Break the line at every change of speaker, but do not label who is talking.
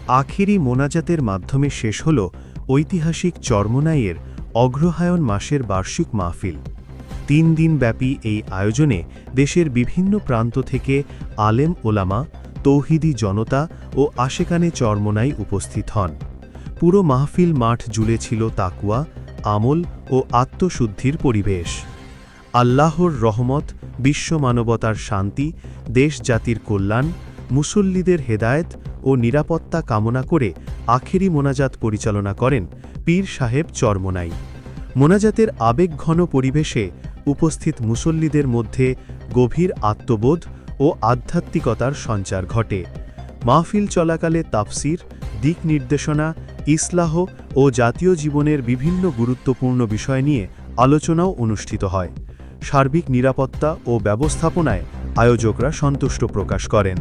আখেরি মোনাজাতের মাধ্যমে শেষ হল ঐতিহাসিক চরমোনাইয়ের অগ্রহায়ণ মাসের বার্ষিক মাহফিল। 3 দিনব্যাপী এই আয়োজনে দেশের বিভিন্ন প্রান্ত থেকে আলেম ওলামা, তৌহিদি জনতা ও আশেকানে চরমোনাই উপস্থিত হন। পুরো মাহফিল মাঠ জুড়ে ছিল তাকওয়া, আমল ও আত্মশুদ্ধির পরিবেশ। আল্লাহর রহমত, বিশ্ব মানবতার শান্তি, দেশ জাতির কল্যাণ, মুসল্লিদের হেদায়েত ও নিরাপত্তা কামনা করে আখেরি মোনাজাত পরিচালনা করেন পীর সাহেব চরমোনাই। মোনাজাতের আবেগঘন পরিবেশে উপস্থিত মুসল্লিদের মধ্যে গভীর আত্মবোধ ও আধ্যাত্মিকতার সঞ্চার ঘটে। মাহফিল চলাকালে তাফসির, দিক নির্দেশনা, ইসলাহ ও জাতীয় জীবনের বিভিন্ন গুরুত্বপূর্ণ বিষয় নিয়ে আলোচনাও অনুষ্ঠিত হয়। সার্বিক নিরাপত্তা ও ব্যবস্থাপনায় আয়োজকরা সন্তুষ্ট প্রকাশ করেন।